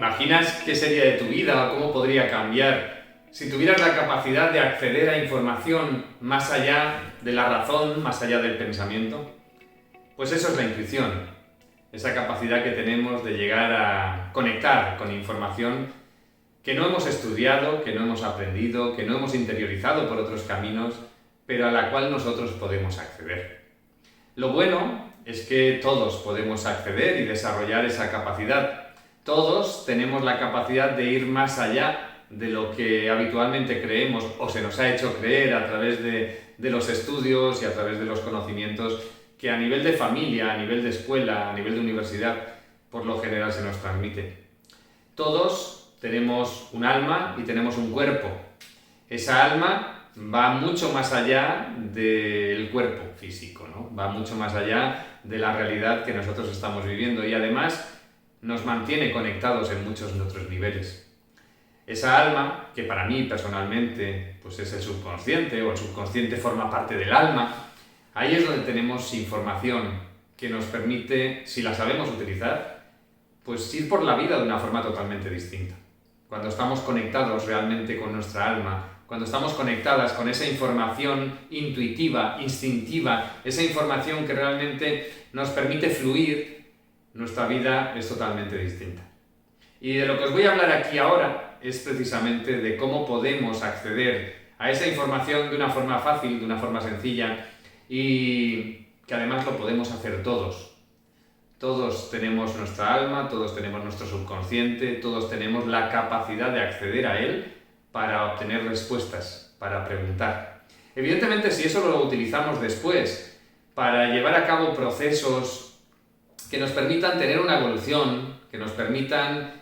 ¿Imaginas qué sería de tu vida o cómo podría cambiar si tuvieras la capacidad de acceder a información más allá de la razón, más allá del pensamiento? Pues eso es la intuición, esa capacidad que tenemos de llegar a conectar con información que no hemos estudiado, que no hemos aprendido, que no hemos interiorizado por otros caminos, pero a la cual nosotros podemos acceder. Lo bueno es que todos podemos acceder y desarrollar esa capacidad. Todos tenemos la capacidad de ir más allá de lo que habitualmente creemos o se nos ha hecho creer a través de los estudios y a través de los conocimientos que a nivel de familia, a nivel de escuela, a nivel de universidad, por lo general se nos transmite. Todos tenemos un alma y tenemos un cuerpo. Esa alma va mucho más allá del cuerpo físico, ¿no? Va mucho más allá de la realidad que nosotros estamos viviendo y además nos mantiene conectados en muchos otros niveles. Esa alma, que para mí personalmente pues es el subconsciente, o el subconsciente forma parte del alma, ahí es donde tenemos información que nos permite, si la sabemos utilizar, pues ir por la vida de una forma totalmente distinta. Cuando estamos conectados realmente con nuestra alma, cuando estamos conectadas con esa información intuitiva, instintiva, esa información que realmente nos permite fluir, nuestra vida es totalmente distinta. Y de lo que os voy a hablar aquí ahora es precisamente de cómo podemos acceder a esa información de una forma fácil, de una forma sencilla y que además lo podemos hacer todos. Todos tenemos nuestra alma, todos tenemos nuestro subconsciente, todos tenemos la capacidad de acceder a él para obtener respuestas, para preguntar. Evidentemente, si eso lo utilizamos después para llevar a cabo procesos que nos permitan tener una evolución, que nos permitan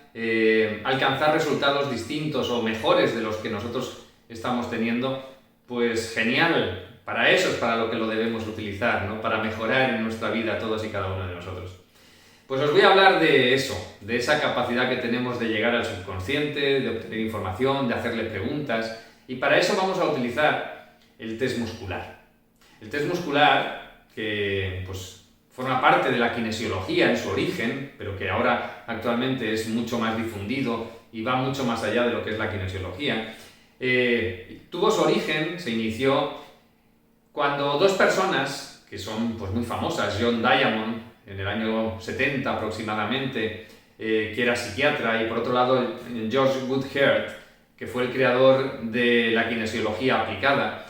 alcanzar resultados distintos o mejores de los que nosotros estamos teniendo, pues genial, para eso es para lo que lo debemos utilizar, ¿no? Para mejorar en nuestra vida todos y cada uno de nosotros. Pues os voy a hablar de eso, de esa capacidad que tenemos de llegar al subconsciente, de obtener información, de hacerle preguntas, y para eso vamos a utilizar el test muscular. El test muscular, que pues forma parte de la kinesiología en su origen, pero que ahora actualmente es mucho más difundido y va mucho más allá de lo que es la kinesiología. Tuvo su origen, se inició cuando dos personas, que son pues muy famosas, John Diamond, en el año 70 aproximadamente, que era psiquiatra, y por otro lado George Woodheart, que fue el creador de la kinesiología aplicada,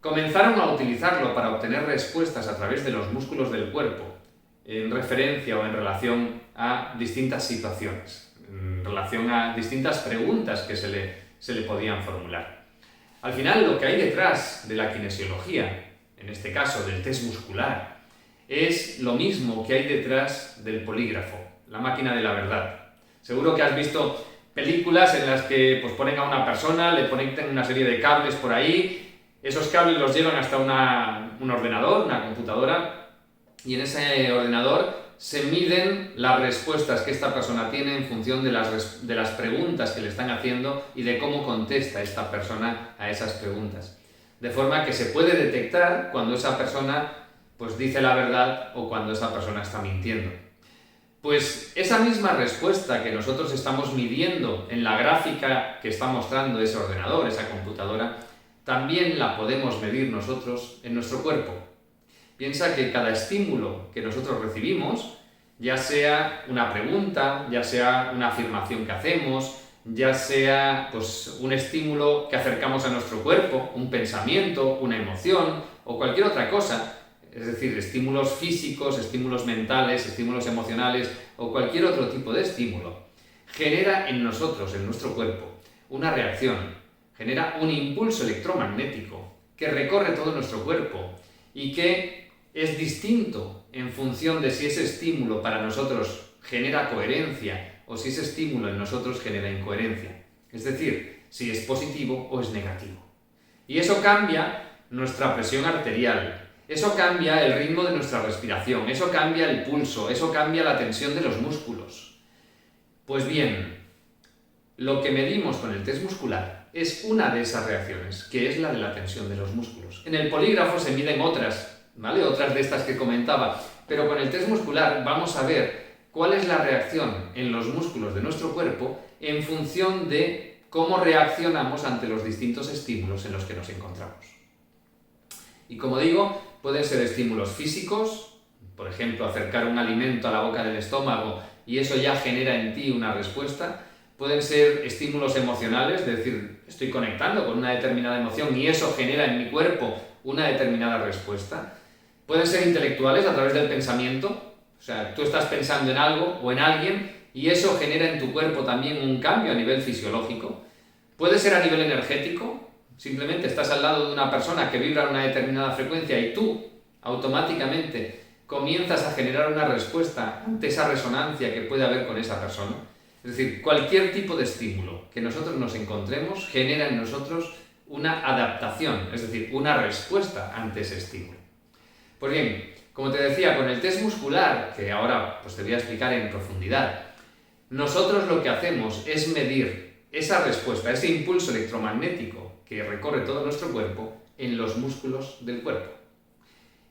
comenzaron a utilizarlo para obtener respuestas a través de los músculos del cuerpo en referencia o en relación a distintas situaciones, en relación a distintas preguntas que se le podían formular. Al final, lo que hay detrás de la kinesiología, en este caso del test muscular, es lo mismo que hay detrás del polígrafo, la máquina de la verdad. Seguro que has visto películas en las que pues, ponen a una persona, le conectan una serie de cables por ahí. Esos cables los llevan hasta un ordenador, una computadora, y en ese ordenador se miden las respuestas que esta persona tiene en función de las preguntas que le están haciendo y de cómo contesta esta persona a esas preguntas. De forma que se puede detectar cuando esa persona pues, dice la verdad o cuando esa persona está mintiendo. Pues esa misma respuesta que nosotros estamos midiendo en la gráfica que está mostrando ese ordenador, esa computadora, también la podemos medir nosotros en nuestro cuerpo. Piensa que cada estímulo que nosotros recibimos, ya sea una pregunta, ya sea una afirmación que hacemos, ya sea pues, un estímulo que acercamos a nuestro cuerpo, un pensamiento, una emoción o cualquier otra cosa, es decir, estímulos físicos, estímulos mentales, estímulos emocionales o cualquier otro tipo de estímulo, genera en nosotros, en nuestro cuerpo, una reacción. Genera un impulso electromagnético que recorre todo nuestro cuerpo y que es distinto en función de si ese estímulo para nosotros genera coherencia o si ese estímulo en nosotros genera incoherencia. Es decir, si es positivo o es negativo. Y eso cambia nuestra presión arterial, eso cambia el ritmo de nuestra respiración, eso cambia el pulso, eso cambia la tensión de los músculos. Pues bien, lo que medimos con el test muscular es una de esas reacciones, que es la de la tensión de los músculos. En el polígrafo se miden otras, ¿vale? Otras de estas que comentaba, pero con el test muscular vamos a ver cuál es la reacción en los músculos de nuestro cuerpo en función de cómo reaccionamos ante los distintos estímulos en los que nos encontramos. Y como digo, pueden ser estímulos físicos, por ejemplo, acercar un alimento a la boca del estómago y eso ya genera en ti una respuesta. Pueden ser estímulos emocionales, es decir, estoy conectando con una determinada emoción y eso genera en mi cuerpo una determinada respuesta. Pueden ser intelectuales a través del pensamiento, o sea, tú estás pensando en algo o en alguien y eso genera en tu cuerpo también un cambio a nivel fisiológico. Puede ser a nivel energético, simplemente estás al lado de una persona que vibra a una determinada frecuencia y tú automáticamente comienzas a generar una respuesta ante esa resonancia que puede haber con esa persona. Es decir, cualquier tipo de estímulo que nosotros nos encontremos genera en nosotros una adaptación, es decir, una respuesta ante ese estímulo. Pues bien, como te decía, con el test muscular, que ahora pues te voy a explicar en profundidad, nosotros lo que hacemos es medir esa respuesta, ese impulso electromagnético que recorre todo nuestro cuerpo en los músculos del cuerpo.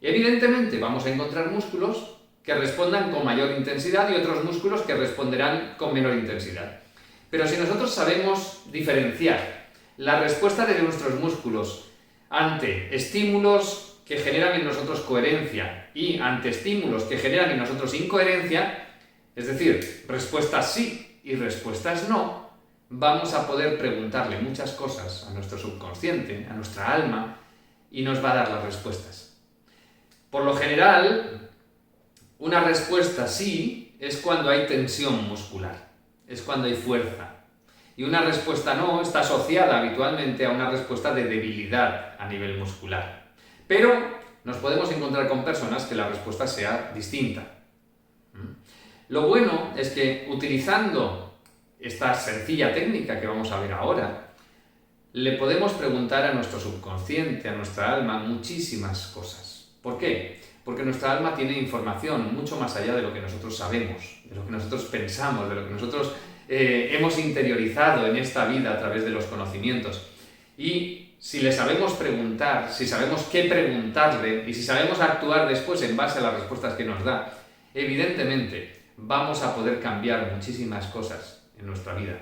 Y evidentemente vamos a encontrar músculos que respondan con mayor intensidad y otros músculos que responderán con menor intensidad. Pero si nosotros sabemos diferenciar la respuesta de nuestros músculos ante estímulos que generan en nosotros coherencia y ante estímulos que generan en nosotros incoherencia, es decir, respuestas sí y respuestas no, vamos a poder preguntarle muchas cosas a nuestro subconsciente, a nuestra alma, y nos va a dar las respuestas. Por lo general, una respuesta sí es cuando hay tensión muscular, es cuando hay fuerza. Y una respuesta no está asociada habitualmente a una respuesta de debilidad a nivel muscular. Pero nos podemos encontrar con personas que la respuesta sea distinta. Lo bueno es que utilizando esta sencilla técnica que vamos a ver ahora, le podemos preguntar a nuestro subconsciente, a nuestra alma, muchísimas cosas. ¿Por qué? Porque nuestra alma tiene información mucho más allá de lo que nosotros sabemos, de lo que nosotros pensamos, de lo que nosotros hemos interiorizado en esta vida a través de los conocimientos. Y si le sabemos preguntar, si sabemos qué preguntarle y si sabemos actuar después en base a las respuestas que nos da, evidentemente vamos a poder cambiar muchísimas cosas en nuestra vida,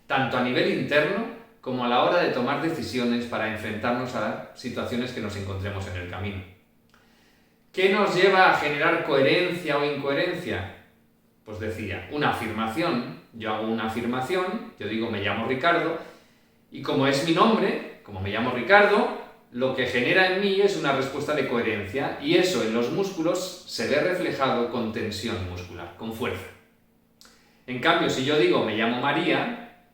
tanto a nivel interno como a la hora de tomar decisiones para enfrentarnos a situaciones que nos encontremos en el camino. ¿Qué nos lleva a generar coherencia o incoherencia? Pues decía, una afirmación. Yo hago una afirmación, yo digo me llamo Ricardo, y como es mi nombre, como me llamo Ricardo, lo que genera en mí es una respuesta de coherencia, y eso en los músculos se ve reflejado con tensión muscular, con fuerza. En cambio, si yo digo me llamo María,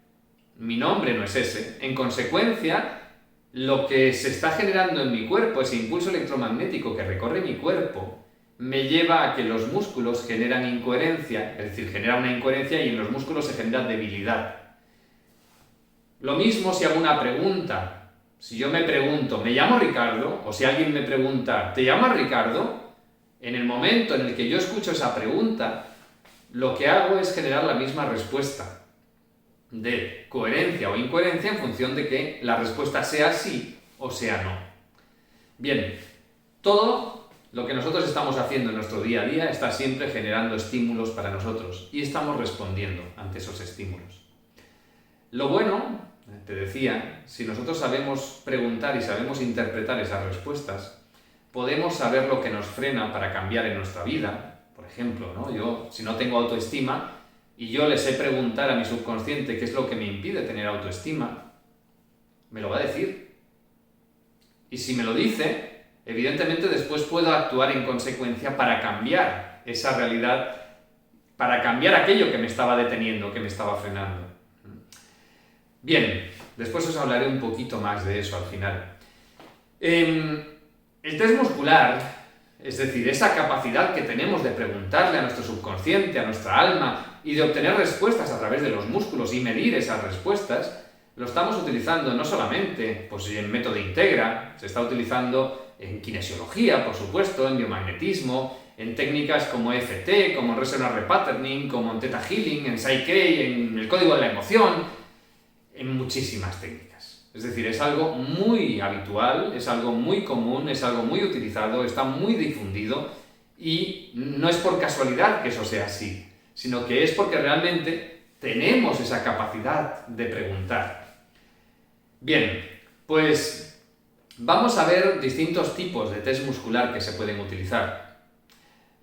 mi nombre no es ese, en consecuencia, lo que se está generando en mi cuerpo, ese impulso electromagnético que recorre mi cuerpo, me lleva a que los músculos generan incoherencia, es decir, genera una incoherencia y en los músculos se genera debilidad. Lo mismo si hago una pregunta. Si yo me pregunto, ¿me llamo Ricardo? O si alguien me pregunta, ¿te llamas Ricardo? En el momento en el que yo escucho esa pregunta, lo que hago es generar la misma respuesta de coherencia o incoherencia en función de que la respuesta sea sí o sea no. Bien, todo lo que nosotros estamos haciendo en nuestro día a día está siempre generando estímulos para nosotros y estamos respondiendo ante esos estímulos. Lo bueno, te decía, si nosotros sabemos preguntar y sabemos interpretar esas respuestas, podemos saber lo que nos frena para cambiar en nuestra vida. Por ejemplo, ¿no? Yo, si no tengo autoestima, y yo le sé preguntar a mi subconsciente qué es lo que me impide tener autoestima, me lo va a decir. Y si me lo dice, evidentemente después puedo actuar en consecuencia para cambiar esa realidad, para cambiar aquello que me estaba deteniendo, que me estaba frenando. Bien, después os hablaré un poquito más de eso al final. El test muscular, es decir, esa capacidad que tenemos de preguntarle a nuestro subconsciente, a nuestra alma, y de obtener respuestas a través de los músculos y medir esas respuestas, lo estamos utilizando no solamente pues, en método Integra, se está utilizando en kinesiología, por supuesto, en biomagnetismo, en técnicas como EFT, como Resonance Repatterning, como en Theta Healing, en Psyche, en el código de la emoción, en muchísimas técnicas. Es decir, es algo muy habitual, es algo muy común, es algo muy utilizado, está muy difundido y no es por casualidad que eso sea así, sino que es porque realmente tenemos esa capacidad de preguntar. Bien, pues vamos a ver distintos tipos de test muscular que se pueden utilizar.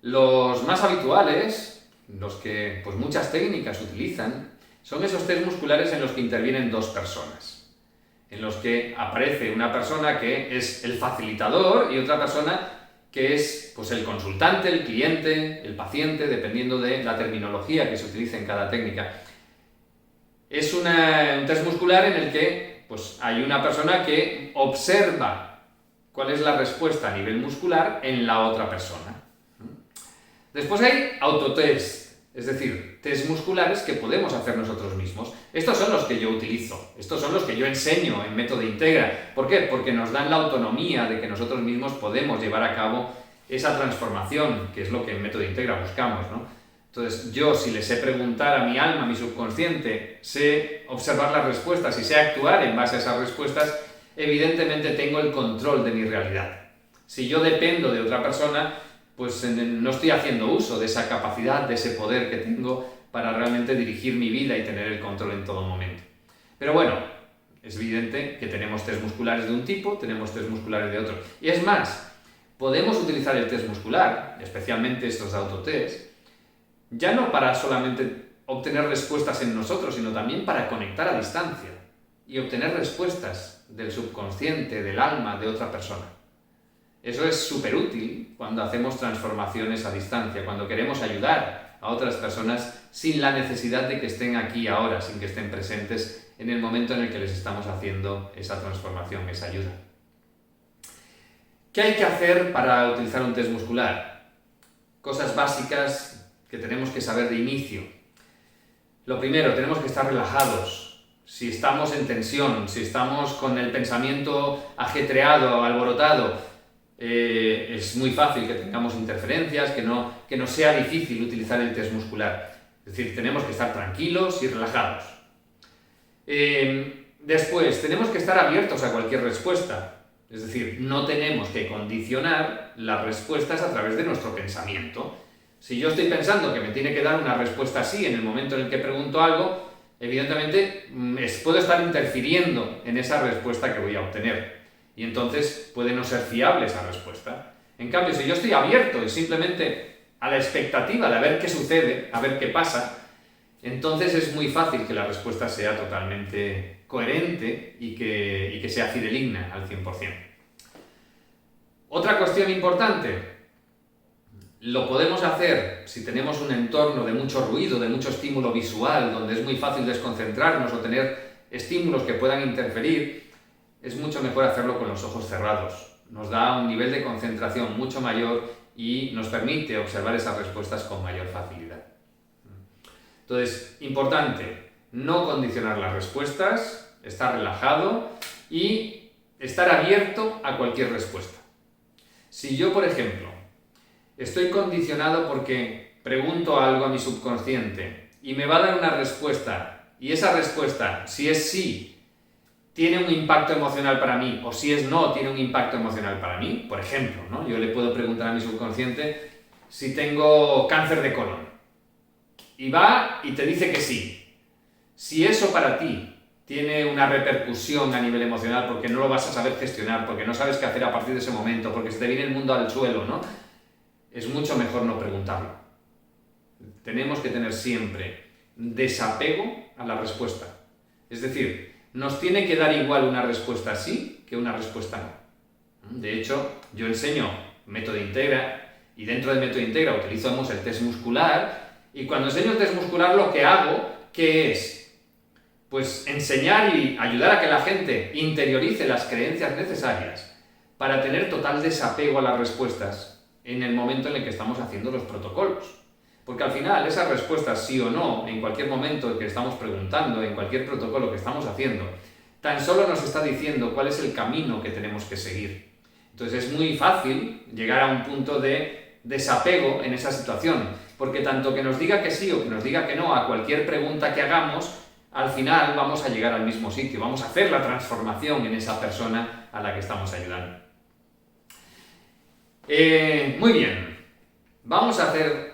Los más habituales, los que pues muchas técnicas utilizan, son esos test musculares en los que intervienen dos personas, en los que aparece una persona que es el facilitador y otra persona que es pues, el consultante, el cliente, el paciente, dependiendo de la terminología que se utilice en cada técnica. Es un test muscular en el que pues, hay una persona que observa cuál es la respuesta a nivel muscular en la otra persona. Después hay autotest, es decir, test musculares que podemos hacer nosotros mismos. Estos son los que yo utilizo, estos son los que yo enseño en Método Integra. ¿Por qué? Porque nos dan la autonomía de que nosotros mismos podemos llevar a cabo esa transformación, que es lo que en Método Integra buscamos, ¿no? Entonces, yo si le sé preguntar a mi alma, a mi subconsciente, sé observar las respuestas y sé actuar en base a esas respuestas, evidentemente tengo el control de mi realidad. Si yo dependo de otra persona, pues no estoy haciendo uso de esa capacidad, de ese poder que tengo para realmente dirigir mi vida y tener el control en todo momento. Pero bueno, es evidente que tenemos test musculares de un tipo, tenemos test musculares de otro. Y es más, podemos utilizar el test muscular, especialmente estos autotest, ya no para solamente obtener respuestas en nosotros, sino también para conectar a distancia y obtener respuestas del subconsciente, del alma, de otra persona. Eso es súper útil cuando hacemos transformaciones a distancia, cuando queremos ayudar a otras personas sin la necesidad de que estén aquí ahora, sin que estén presentes en el momento en el que les estamos haciendo esa transformación, esa ayuda. ¿Qué hay que hacer para utilizar un test muscular? Cosas básicas que tenemos que saber de inicio. Lo primero, tenemos que estar relajados. Si estamos en tensión, si estamos con el pensamiento ajetreado, alborotado, es muy fácil que tengamos interferencias, que nos sea difícil utilizar el test muscular. Es decir, tenemos que estar tranquilos y relajados. Después, tenemos que estar abiertos a cualquier respuesta. Es decir, no tenemos que condicionar las respuestas a través de nuestro pensamiento. Si yo estoy pensando que me tiene que dar una respuesta así en el momento en el que pregunto algo, evidentemente puedo estar interfiriendo en esa respuesta que voy a obtener. Y entonces puede no ser fiable esa respuesta. En cambio, si yo estoy abierto y simplemente a la expectativa de a ver qué sucede, a ver qué pasa, entonces es muy fácil que la respuesta sea totalmente coherente y que sea fidedigna al 100%. Otra cuestión importante, lo podemos hacer si tenemos un entorno de mucho ruido, de mucho estímulo visual, donde es muy fácil desconcentrarnos o tener estímulos que puedan interferir. Es mucho mejor hacerlo con los ojos cerrados. Nos da un nivel de concentración mucho mayor y nos permite observar esas respuestas con mayor facilidad. Entonces, importante, no condicionar las respuestas, estar relajado y estar abierto a cualquier respuesta. Si yo, por ejemplo, estoy condicionado porque pregunto algo a mi subconsciente y me va a dar una respuesta, y esa respuesta, si es sí, tiene un impacto emocional para mí, o si es no, tiene un impacto emocional para mí, por ejemplo, ¿no? Yo le puedo preguntar a mi subconsciente si tengo cáncer de colon, y va y te dice que sí. Si eso para ti tiene una repercusión a nivel emocional porque no lo vas a saber gestionar, porque no sabes qué hacer a partir de ese momento, porque se te viene el mundo al suelo, ¿no? Es mucho mejor no preguntarlo. Tenemos que tener siempre desapego a la respuesta. Es decir, nos tiene que dar igual una respuesta sí que una respuesta no. De hecho, yo enseño Método Integra y dentro del Método Integra utilizamos el test muscular y cuando enseño el test muscular lo que hago, ¿qué es? Pues enseñar y ayudar a que la gente interiorice las creencias necesarias para tener total desapego a las respuestas en el momento en el que estamos haciendo los protocolos. Porque al final, esas respuestas sí o no, en cualquier momento que estamos preguntando, en cualquier protocolo que estamos haciendo, tan solo nos está diciendo cuál es el camino que tenemos que seguir. Entonces es muy fácil llegar a un punto de desapego en esa situación, porque tanto que nos diga que sí o que nos diga que no a cualquier pregunta que hagamos, al final vamos a llegar al mismo sitio, vamos a hacer la transformación en esa persona a la que estamos ayudando. Muy bien, vamos a hacer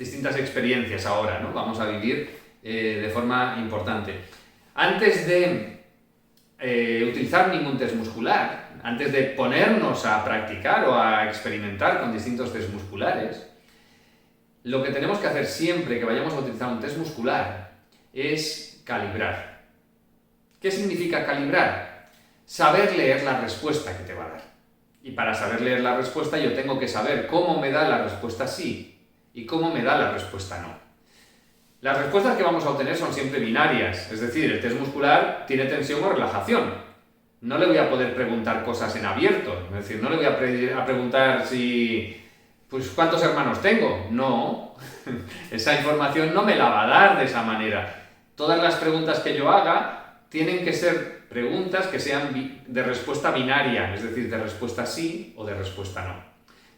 distintas experiencias ahora, ¿no? Vamos a vivir de forma importante. Antes de utilizar ningún test muscular, antes de ponernos a practicar o a experimentar con distintos test musculares, lo que tenemos que hacer siempre que vayamos a utilizar un test muscular es calibrar. ¿Qué significa calibrar? Saber leer la respuesta que te va a dar. Y para saber leer la respuesta yo tengo que saber cómo me da la respuesta sí y cómo me da la respuesta no. Las respuestas que vamos a obtener son siempre binarias, es decir, el test muscular tiene tensión o relajación. No le voy a poder preguntar cosas en abierto, es decir, no le voy a preguntar pues ¿cuántos hermanos tengo? No, esa información no me la va a dar de esa manera. Todas las preguntas que yo haga tienen que ser preguntas que sean de respuesta binaria, es decir, de respuesta sí o de respuesta no.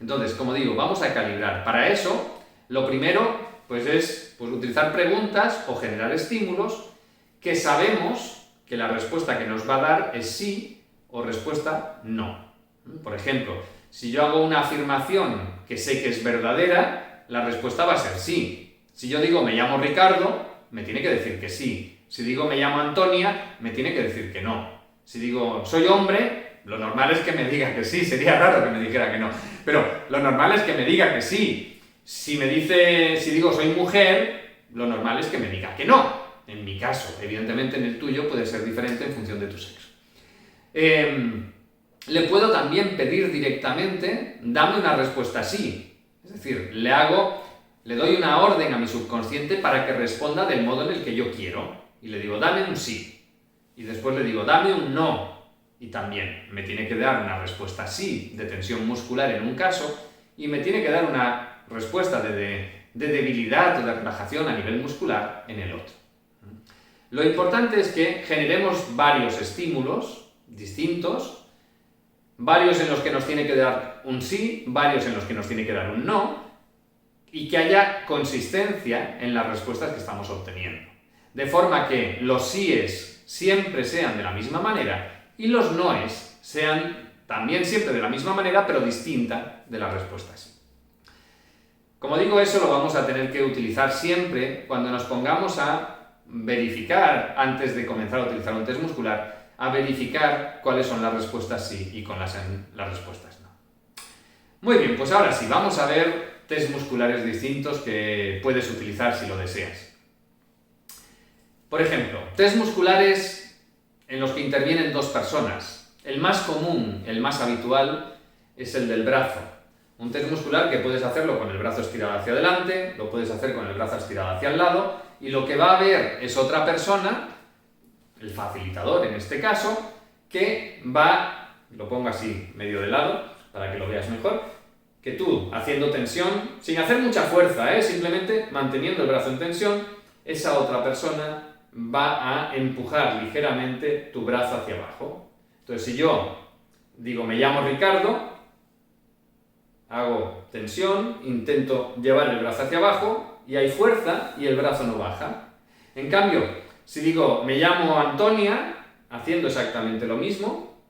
Entonces, como digo, vamos a calibrar. Para eso, lo primero es utilizar preguntas o generar estímulos que sabemos que la respuesta que nos va a dar es sí o respuesta no. Por ejemplo, si yo hago una afirmación que sé que es verdadera, la respuesta va a ser sí. Si yo digo me llamo Ricardo, me tiene que decir que sí. Si digo me llamo Antonia, me tiene que decir que no. Si digo soy hombre, lo normal es que me diga que sí, sería raro que me dijera que no. Pero lo normal es que me diga que sí. Si digo soy mujer, lo normal es que me diga que no. En mi caso, evidentemente en el tuyo puede ser diferente en función de tu sexo. Le puedo también pedir directamente, dame una respuesta sí. Es decir, le doy una orden a mi subconsciente para que responda del modo en el que yo quiero. Y le digo, dame un sí. Y después le digo, dame un no. Y también me tiene que dar una respuesta sí de tensión muscular en un caso y me tiene que dar una respuesta de debilidad o de relajación a nivel muscular en el otro. Lo importante es que generemos varios estímulos distintos, varios en los que nos tiene que dar un sí, varios en los que nos tiene que dar un no, y que haya consistencia en las respuestas que estamos obteniendo. De forma que los síes siempre sean de la misma manera y los noes sean también siempre de la misma manera, pero distinta de las respuestas sí. Como digo, eso lo vamos a tener que utilizar siempre cuando nos pongamos a verificar, antes de comenzar a utilizar un test muscular, a verificar cuáles son las respuestas sí y con las respuestas no. Muy bien, pues ahora sí, vamos a ver test musculares distintos que puedes utilizar si lo deseas. Por ejemplo, test musculares en los que intervienen dos personas. El más común, el más habitual, es el del brazo. Un test muscular que puedes hacerlo con el brazo estirado hacia adelante, lo puedes hacer con el brazo estirado hacia el lado, y lo que va a ver es otra persona, el facilitador en este caso, que lo pongo así medio de lado para que lo veas mejor, que tú haciendo tensión, sin hacer mucha fuerza, simplemente manteniendo el brazo en tensión, esa otra persona va a empujar ligeramente tu brazo hacia abajo. Entonces, si yo digo me llamo Ricardo, hago tensión, intento llevar el brazo hacia abajo y hay fuerza y el brazo no baja. En cambio, si digo me llamo Antonia, haciendo exactamente lo mismo,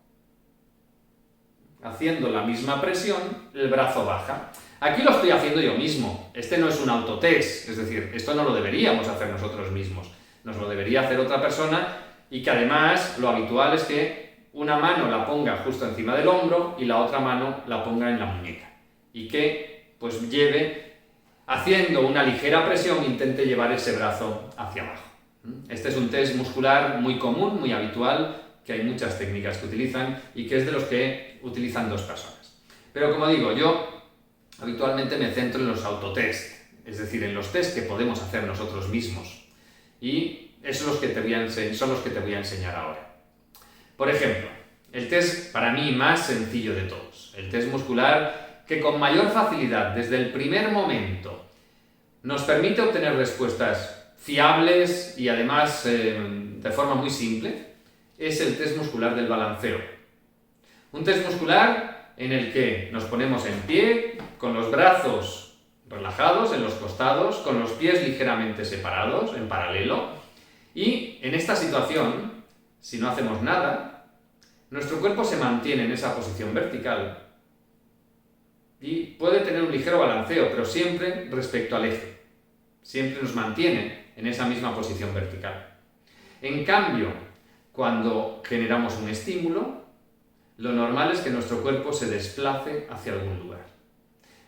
haciendo la misma presión, el brazo baja. Aquí lo estoy haciendo yo mismo. Este no es un autotest, es decir, esto no lo deberíamos hacer nosotros mismos. Nos lo debería hacer otra persona y que además lo habitual es que una mano la ponga justo encima del hombro y la otra mano la ponga en la muñeca. Y que pues lleve, haciendo una ligera presión, intente llevar ese brazo hacia abajo. Este es un test muscular muy común, muy habitual, que hay muchas técnicas que utilizan y que es de los que utilizan dos personas. Pero como digo, yo habitualmente me centro en los autotest, es decir, en los test que podemos hacer nosotros mismos. Y esos son los que te voy a enseñar ahora. Por ejemplo, el test para mí más sencillo de todos, el test muscular que con mayor facilidad, desde el primer momento, nos permite obtener respuestas fiables y además de forma muy simple, es el test muscular del balanceo. Un test muscular en el que nos ponemos en pie, con los brazos relajados en los costados, con los pies ligeramente separados, en paralelo, y en esta situación, si no hacemos nada, nuestro cuerpo se mantiene en esa posición vertical y puede tener un ligero balanceo, pero siempre respecto al eje. siempre nos mantiene en esa misma posición vertical. En cambio, cuando generamos un estímulo, lo normal es que nuestro cuerpo se desplace hacia algún lugar.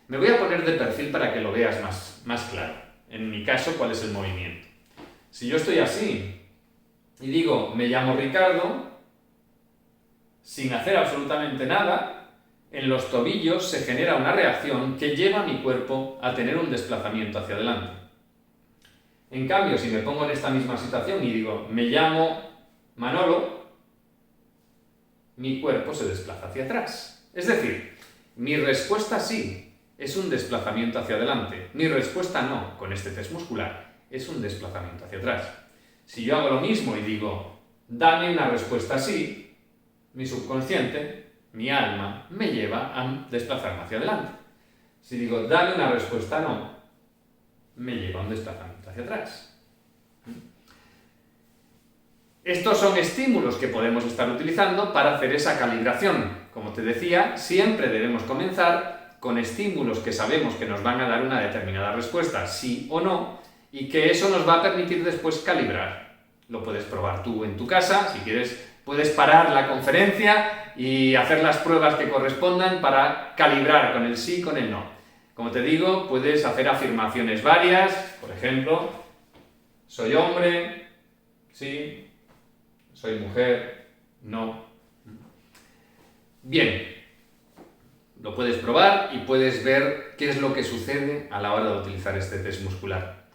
Me voy a poner de perfil para que lo veas más claro. En mi caso, ¿cuál es el movimiento? Si yo estoy así y digo, me llamo Ricardo, sin hacer absolutamente nada, en los tobillos se genera una reacción que lleva a mi cuerpo a tener un desplazamiento hacia adelante. En cambio, si me pongo en esta misma situación y digo, me llamo Manolo, mi cuerpo se desplaza hacia atrás. Es decir, mi respuesta sí es un desplazamiento hacia adelante. Mi respuesta no, con este test muscular, es un desplazamiento hacia atrás. Si yo hago lo mismo y digo, dame una respuesta sí, mi subconsciente, mi alma, me lleva a desplazarme hacia adelante. Si digo, dame una respuesta no, me lleva a un desplazamiento hacia atrás. Estos son estímulos que podemos estar utilizando para hacer esa calibración. Como te decía, siempre debemos comenzar con estímulos que sabemos que nos van a dar una determinada respuesta, sí o no, y que eso nos va a permitir después calibrar. Lo puedes probar tú en tu casa, si quieres puedes parar la conferencia y hacer las pruebas que correspondan para calibrar con el sí y con el no. Como te digo, puedes hacer afirmaciones varias, por ejemplo, soy hombre, sí, soy mujer, no. Bien, lo puedes probar y puedes ver qué es lo que sucede a la hora de utilizar este test muscular.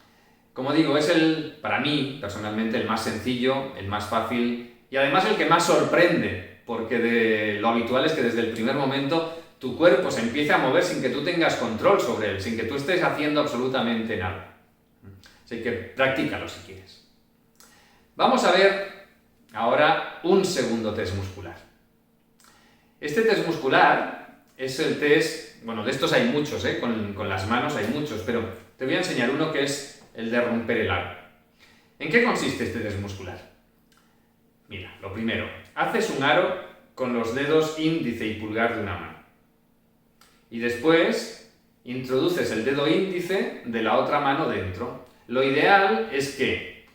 Como digo, es para mí, personalmente, el más sencillo, el más fácil y además el que más sorprende, porque lo habitual es que desde el primer momento tu cuerpo se empiece a mover sin que tú tengas control sobre él, sin que tú estés haciendo absolutamente nada. Así que practícalo si quieres. Vamos a ver ahora un segundo test muscular. Este test muscular es el test, bueno, de estos hay muchos, con las manos hay muchos, pero te voy a enseñar uno que es el de romper el aro. ¿En qué consiste este test muscular? Mira, lo primero, haces un aro con los dedos índice y pulgar de una mano. Y después introduces el dedo índice de la otra mano dentro. Lo ideal es que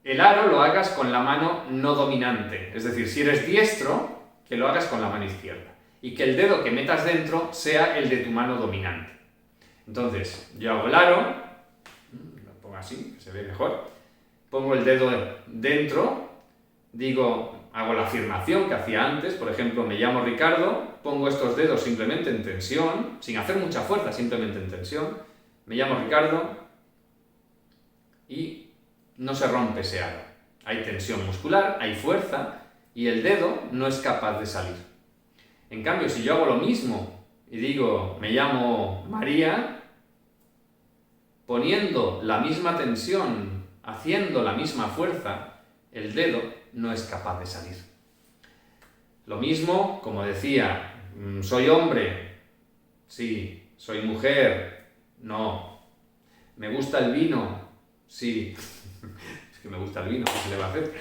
el aro lo hagas con la mano no dominante. Es decir, si eres diestro, que lo hagas con la mano izquierda. Y que el dedo que metas dentro sea el de tu mano dominante. Entonces, yo hago el aro, lo pongo así, que se ve mejor. Pongo el dedo dentro, hago la afirmación que hacía antes, por ejemplo, me llamo Ricardo, pongo estos dedos simplemente en tensión, sin hacer mucha fuerza, simplemente en tensión, me llamo Ricardo y no se rompe ese aro. Hay tensión muscular, hay fuerza y el dedo no es capaz de salir. En cambio, si yo hago lo mismo y digo, me llamo María, poniendo la misma tensión, haciendo la misma fuerza, el dedo no es capaz de salir. Lo mismo, como decía, soy hombre, sí, soy mujer, no. ¿Me gusta el vino? Sí. Es que me gusta el vino, ¿qué se le va a hacer?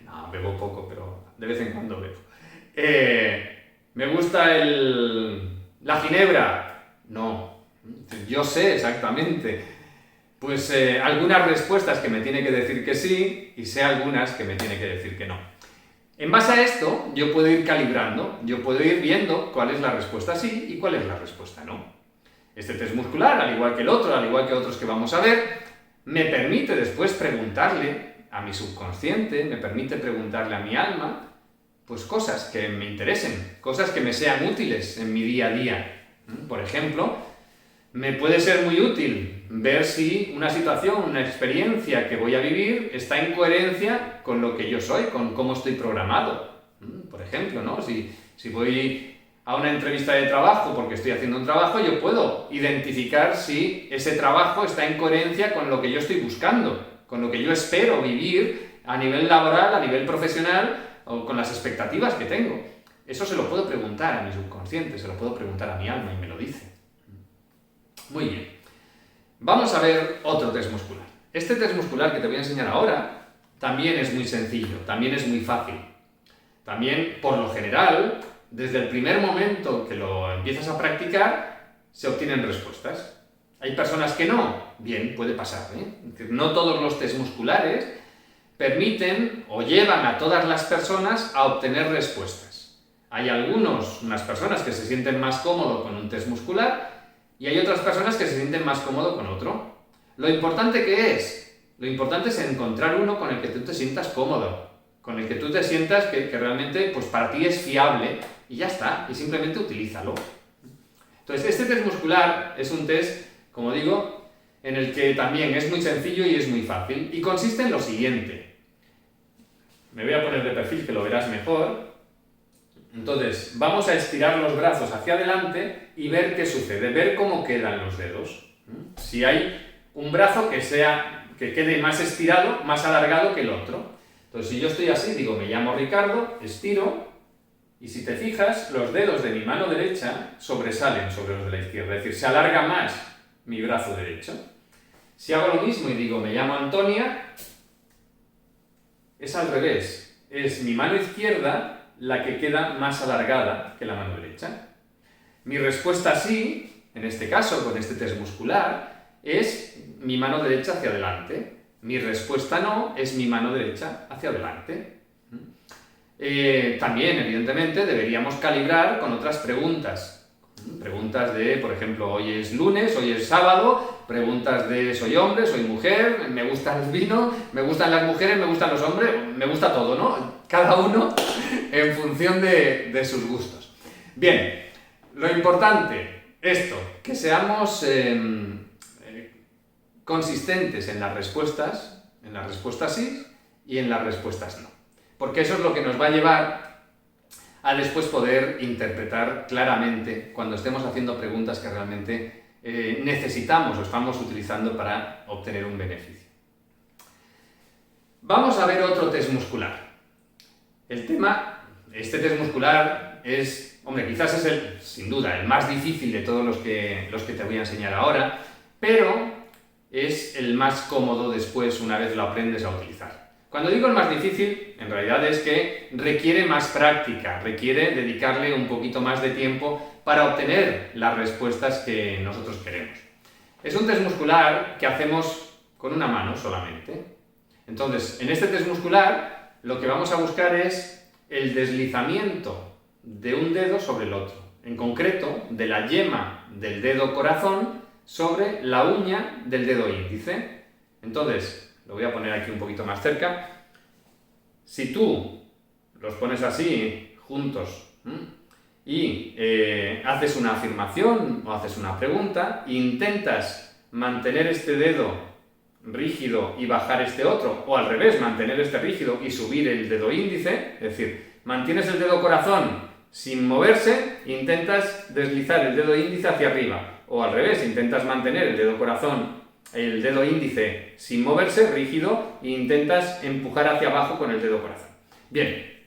No, bebo poco, pero de vez en cuando bebo. ¿Me gusta la ginebra? No. Yo sé exactamente. Pues algunas respuestas que me tiene que decir que sí y sé algunas que me tiene que decir que no. En base a esto, yo puedo ir calibrando, yo puedo ir viendo cuál es la respuesta sí y cuál es la respuesta no. Este test muscular, al igual que el otro, al igual que otros que vamos a ver, me permite después preguntarle a mi subconsciente, me permite preguntarle a mi alma, pues cosas que me interesen, cosas que me sean útiles en mi día a día. Por ejemplo, me puede ser muy útil ver si una situación, una experiencia que voy a vivir está en coherencia con lo que yo soy, con cómo estoy programado. Por ejemplo, ¿no? Si voy a una entrevista de trabajo porque estoy haciendo un trabajo, yo puedo identificar si ese trabajo está en coherencia con lo que yo estoy buscando, con lo que yo espero vivir a nivel laboral, a nivel profesional o con las expectativas que tengo. Eso se lo puedo preguntar a mi subconsciente, se lo puedo preguntar a mi alma y me lo dice. Muy bien. Vamos a ver otro test muscular. Este test muscular que te voy a enseñar ahora también es muy sencillo, también es muy fácil. También, por lo general, desde el primer momento que lo empiezas a practicar, se obtienen respuestas. Hay personas que no. Bien, puede pasar, ¿eh? Es decir, no todos los test musculares permiten o llevan a todas las personas a obtener respuestas. Hay unas personas que se sienten más cómodos con un test muscular y hay otras personas que se sienten más cómodos con otro. Lo importante es encontrar uno con el que tú te sientas cómodo, con el que tú te sientas que realmente pues para ti es fiable y ya está, y simplemente utilízalo. Entonces, este test muscular es un test, como digo, en el que también es muy sencillo y es muy fácil, y consiste en lo siguiente. Me voy a poner de perfil que lo verás mejor. Entonces, vamos a estirar los brazos hacia adelante y ver qué sucede, ver cómo quedan los dedos. Si hay un brazo que quede más estirado, más alargado que el otro. Entonces, si yo estoy así, digo, me llamo Ricardo, estiro, y si te fijas, los dedos de mi mano derecha sobresalen sobre los de la izquierda, es decir, se alarga más mi brazo derecho. Si hago lo mismo y digo, me llamo Antonia, es al revés, es mi mano izquierda la que queda más alargada que la mano derecha. Mi respuesta sí, en este caso, con este test muscular, es mi mano derecha hacia adelante. Mi respuesta no es mi mano derecha hacia adelante. También, evidentemente, deberíamos calibrar con otras preguntas. Preguntas de, por ejemplo, hoy es lunes, hoy es sábado, preguntas de soy hombre, soy mujer, me gusta el vino, me gustan las mujeres, me gustan los hombres, me gusta todo, ¿no? Cada uno en función de sus gustos. Bien, lo importante, esto, que seamos consistentes en las respuestas sí y en las respuestas no. Porque eso es lo que nos va a llevar a después poder interpretar claramente cuando estemos haciendo preguntas que realmente necesitamos o estamos utilizando para obtener un beneficio. Vamos a ver otro test muscular. Este test muscular es, hombre, quizás es sin duda, el más difícil de todos los que te voy a enseñar ahora, pero es el más cómodo después una vez lo aprendes a utilizar. Cuando digo el más difícil, en realidad es que requiere más práctica, requiere dedicarle un poquito más de tiempo para obtener las respuestas que nosotros queremos. Es un test muscular que hacemos con una mano solamente. Entonces, en este test muscular, lo que vamos a buscar es el deslizamiento de un dedo sobre el otro. En concreto, de la yema del dedo corazón sobre la uña del dedo índice. Entonces, lo voy a poner aquí un poquito más cerca. Si tú los pones así, juntos, y haces una afirmación o haces una pregunta, e intentas mantener este dedo rígido y bajar este otro, o al revés, mantener este rígido y subir el dedo índice, es decir, mantienes el dedo corazón sin moverse, intentas deslizar el dedo índice hacia arriba, o al revés, intentas mantener el dedo corazón, el dedo índice sin moverse, rígido, e intentas empujar hacia abajo con el dedo corazón. Bien,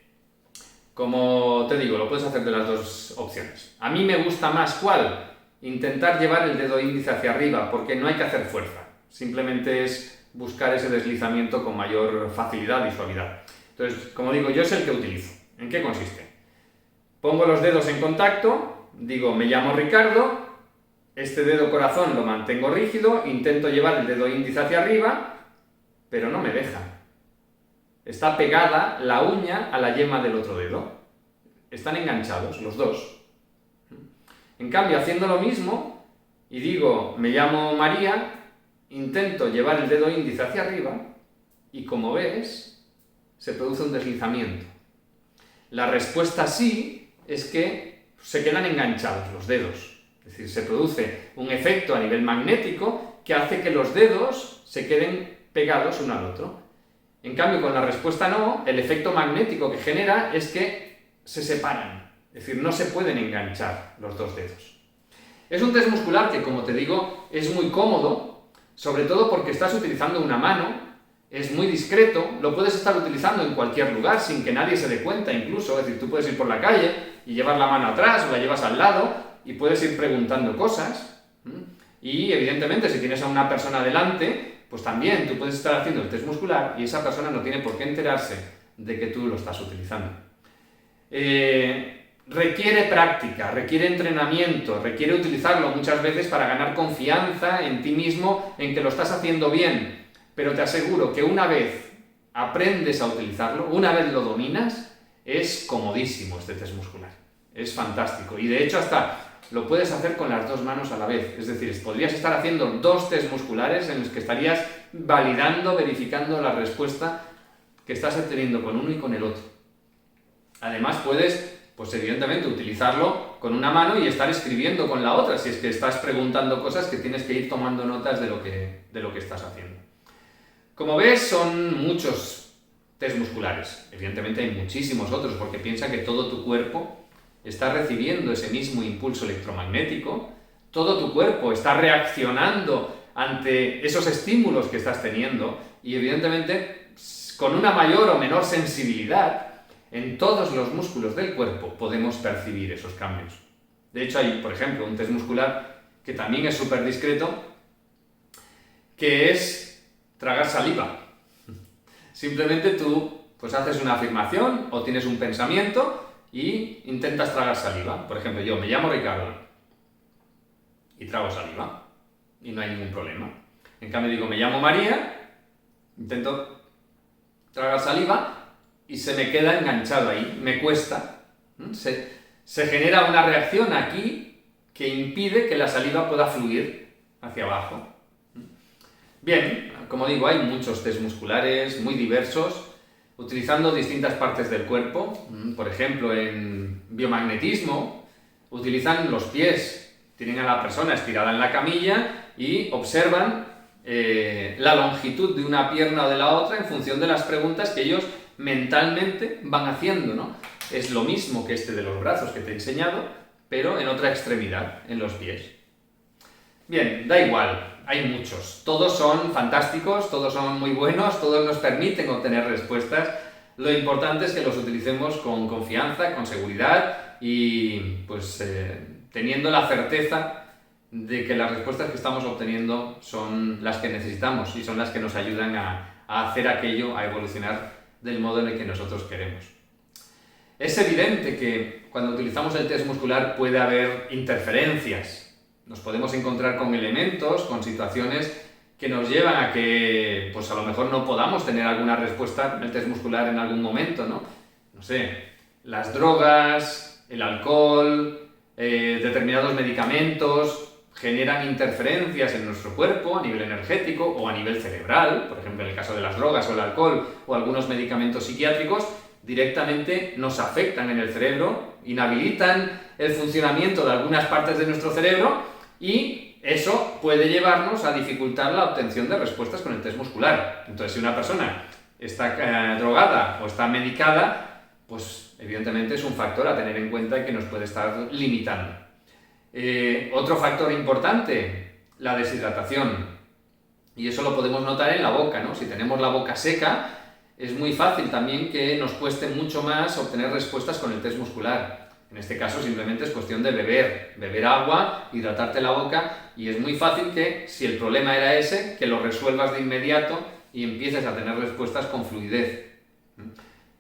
como te digo, lo puedes hacer de las dos opciones. A mí me gusta más, ¿cuál? Intentar llevar el dedo índice hacia arriba, porque no hay que hacer fuerza. Simplemente es buscar ese deslizamiento con mayor facilidad y suavidad. Entonces, como digo, yo es el que utilizo. ¿En qué consiste? Pongo los dedos en contacto, digo, me llamo Ricardo, este dedo corazón lo mantengo rígido, intento llevar el dedo índice hacia arriba, pero no me deja. Está pegada la uña a la yema del otro dedo. Están enganchados los dos. En cambio, haciendo lo mismo, y digo, me llamo María, intento llevar el dedo índice hacia arriba, y como ves, se produce un deslizamiento. La respuesta sí es que se quedan enganchados los dedos. Es decir, se produce un efecto a nivel magnético que hace que los dedos se queden pegados uno al otro. En cambio, con la respuesta no, el efecto magnético que genera es que se separan. Es decir, no se pueden enganchar los dos dedos. Es un test muscular que, como te digo, es muy cómodo, sobre todo porque estás utilizando una mano, es muy discreto, lo puedes estar utilizando en cualquier lugar sin que nadie se dé cuenta incluso. Es decir, tú puedes ir por la calle y llevar la mano atrás o la llevas al lado, y puedes ir preguntando cosas, y evidentemente si tienes a una persona delante, pues también tú puedes estar haciendo el test muscular y esa persona no tiene por qué enterarse de que tú lo estás utilizando. requiere práctica, requiere entrenamiento, requiere utilizarlo muchas veces para ganar confianza en ti mismo, en que lo estás haciendo bien. Pero te aseguro que una vez aprendes a utilizarlo, una vez lo dominas, es comodísimo este test muscular. Es fantástico. Y de hecho hasta lo puedes hacer con las dos manos a la vez. Es decir, podrías estar haciendo 2 test musculares en los que estarías validando, verificando la respuesta que estás obteniendo con uno y con el otro. Además puedes, pues evidentemente, utilizarlo con una mano y estar escribiendo con la otra, si es que estás preguntando cosas que tienes que ir tomando notas de lo que estás haciendo. Como ves, son muchos test musculares. Evidentemente hay muchísimos otros, porque piensa que todo tu cuerpo está recibiendo ese mismo impulso electromagnético, todo tu cuerpo está reaccionando ante esos estímulos que estás teniendo y evidentemente con una mayor o menor sensibilidad en todos los músculos del cuerpo podemos percibir esos cambios. De hecho hay, por ejemplo, un test muscular que también es súper discreto, que es tragar saliva. Simplemente tú pues haces una afirmación o tienes un pensamiento y intentas tragar saliva. Por ejemplo, yo me llamo Ricardo y trago saliva y no hay ningún problema. En cambio digo, me llamo María, intento tragar saliva y se me queda enganchado ahí, me cuesta. Se genera una reacción aquí que impide que la saliva pueda fluir hacia abajo. Bien, como digo, hay muchos test musculares muy diversos, utilizando distintas partes del cuerpo. Por ejemplo, en biomagnetismo utilizan los pies, tienen a la persona estirada en la camilla y observan la longitud de una pierna o de la otra en función de las preguntas que ellos mentalmente van haciendo, ¿no? Es lo mismo que este de los brazos que te he enseñado, pero en otra extremidad, en los pies. Bien, da igual, hay muchos. Todos son fantásticos, todos son muy buenos, todos nos permiten obtener respuestas. Lo importante es que los utilicemos con confianza, con seguridad y pues teniendo la certeza de que las respuestas que estamos obteniendo son las que necesitamos y son las que nos ayudan a hacer aquello, a evolucionar del modo en el que nosotros queremos. Es evidente que cuando utilizamos el test muscular puede haber interferencias. Nos podemos encontrar con elementos, con situaciones que nos llevan a que, pues a lo mejor no podamos tener alguna respuesta en el test muscular en algún momento, ¿no? No sé, las drogas, el alcohol, determinados medicamentos generan interferencias en nuestro cuerpo a nivel energético o a nivel cerebral, por ejemplo en el caso de las drogas o el alcohol o algunos medicamentos psiquiátricos, directamente nos afectan en el cerebro, inhabilitan el funcionamiento de algunas partes de nuestro cerebro y eso puede llevarnos a dificultar la obtención de respuestas con el test muscular. Entonces, si una persona está drogada o está medicada, pues evidentemente es un factor a tener en cuenta y que nos puede estar limitando. Otro factor importante, la deshidratación. Y eso lo podemos notar en la boca, ¿no? Si tenemos la boca seca, es muy fácil también que nos cueste mucho más obtener respuestas con el test muscular. En este caso simplemente es cuestión de beber agua, hidratarte la boca y es muy fácil que, si el problema era ese, que lo resuelvas de inmediato y empieces a tener respuestas con fluidez.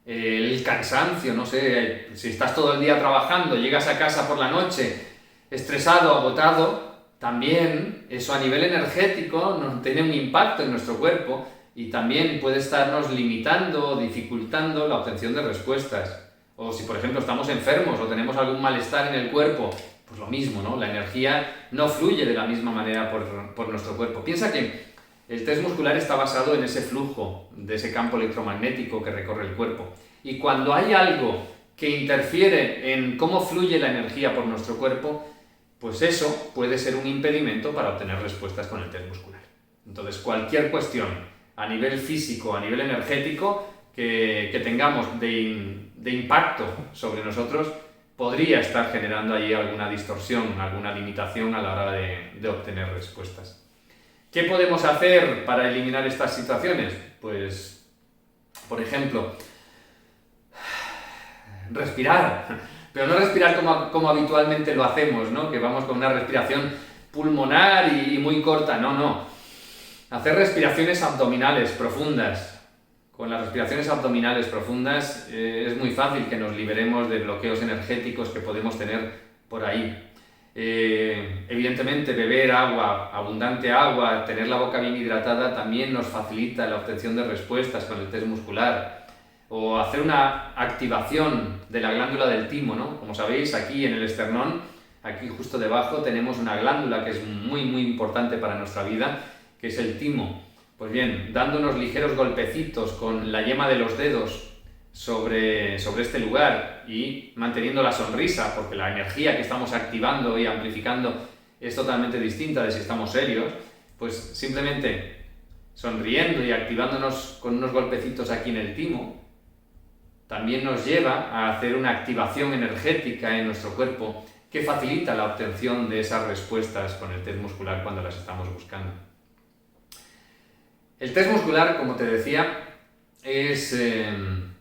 El cansancio, no sé, si estás todo el día trabajando, llegas a casa por la noche estresado, agotado, también eso a nivel energético nos tiene un impacto en nuestro cuerpo y también puede estarnos limitando o dificultando la obtención de respuestas. O si, por ejemplo, estamos enfermos o tenemos algún malestar en el cuerpo, pues lo mismo, ¿no? La energía no fluye de la misma manera por nuestro cuerpo. Piensa que el test muscular está basado en ese flujo de ese campo electromagnético que recorre el cuerpo. Y cuando hay algo que interfiere en cómo fluye la energía por nuestro cuerpo, pues eso puede ser un impedimento para obtener respuestas con el test muscular. Entonces, cualquier cuestión a nivel físico, a nivel energético, que tengamos de impacto sobre nosotros, podría estar generando ahí alguna distorsión, alguna limitación a la hora de obtener respuestas. ¿Qué podemos hacer para eliminar estas situaciones? Pues, por ejemplo, respirar, pero no respirar como habitualmente lo hacemos, ¿no? Que vamos con una respiración pulmonar y muy corta, no. Hacer respiraciones abdominales profundas, Con las respiraciones abdominales profundas es muy fácil que nos liberemos de bloqueos energéticos que podemos tener por ahí. Evidentemente, beber agua, abundante agua, tener la boca bien hidratada también nos facilita la obtención de respuestas con el test muscular. O hacer una activación de la glándula del timo, ¿no? Como sabéis, aquí en el esternón, aquí justo debajo, tenemos una glándula que es muy importante para nuestra vida, que es el timo. Pues bien, dando unos ligeros golpecitos con la yema de los dedos sobre este lugar y manteniendo la sonrisa, porque la energía que estamos activando y amplificando es totalmente distinta de si estamos serios, pues simplemente sonriendo y activándonos con unos golpecitos aquí en el timo, también nos lleva a hacer una activación energética en nuestro cuerpo que facilita la obtención de esas respuestas con el test muscular cuando las estamos buscando. El test muscular, como te decía, es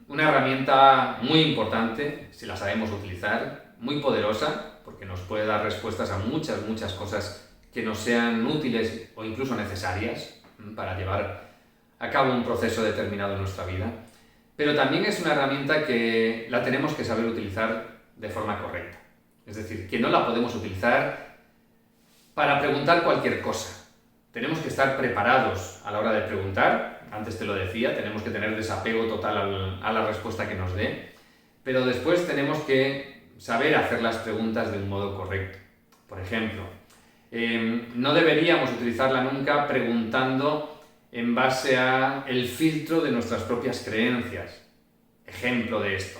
una herramienta muy importante, si la sabemos utilizar, muy poderosa, porque nos puede dar respuestas a muchas cosas que nos sean útiles o incluso necesarias para llevar a cabo un proceso determinado en nuestra vida. Pero también es una herramienta que la tenemos que saber utilizar de forma correcta. Es decir, que no la podemos utilizar para preguntar cualquier cosa. Tenemos que estar preparados a la hora de preguntar, antes te lo decía, tenemos que tener desapego total a la respuesta que nos dé, pero después tenemos que saber hacer las preguntas de un modo correcto. Por ejemplo, no deberíamos utilizarla nunca preguntando en base a el filtro de nuestras propias creencias. Ejemplo de esto.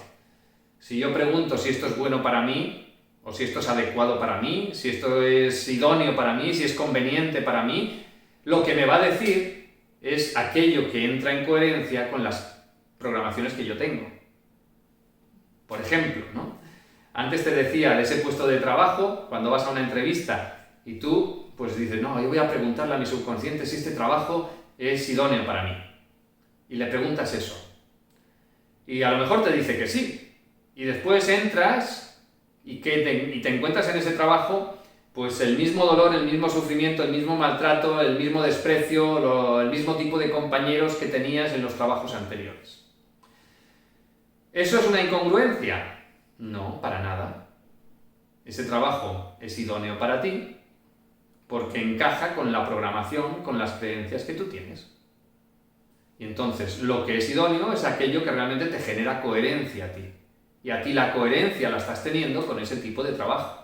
Si yo pregunto si esto es bueno para mí, o si esto es adecuado para mí, si esto es idóneo para mí, si es conveniente para mí, lo que me va a decir es aquello que entra en coherencia con las programaciones que yo tengo. Por ejemplo, ¿no? Antes te decía de ese puesto de trabajo, cuando vas a una entrevista y tú pues dices, no, yo voy a preguntarle a mi subconsciente si este trabajo es idóneo para mí. Y le preguntas eso. Y a lo mejor te dice que sí. Y después entras y te encuentras en ese trabajo pues el mismo dolor, el mismo sufrimiento, el mismo maltrato, el mismo desprecio, el mismo tipo de compañeros que tenías en los trabajos anteriores. ¿Eso es una incongruencia? No, para nada. Ese trabajo es idóneo para ti porque encaja con la programación, con las creencias que tú tienes. Y entonces, lo que es idóneo es aquello que realmente te genera coherencia a ti. Y a ti la coherencia la estás teniendo con ese tipo de trabajo.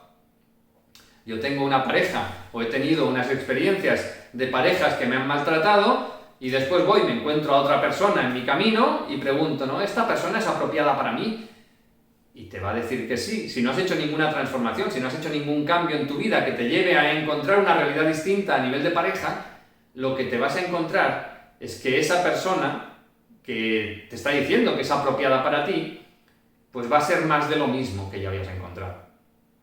Yo tengo una pareja o he tenido unas experiencias de parejas que me han maltratado y después voy y me encuentro a otra persona en mi camino y pregunto, ¿no? ¿Esta persona es apropiada para mí? Y te va a decir que sí. Si no has hecho ninguna transformación, si no has hecho ningún cambio en tu vida que te lleve a encontrar una realidad distinta a nivel de pareja, lo que te vas a encontrar es que esa persona que te está diciendo que es apropiada para ti, pues va a ser más de lo mismo que ya habías encontrado.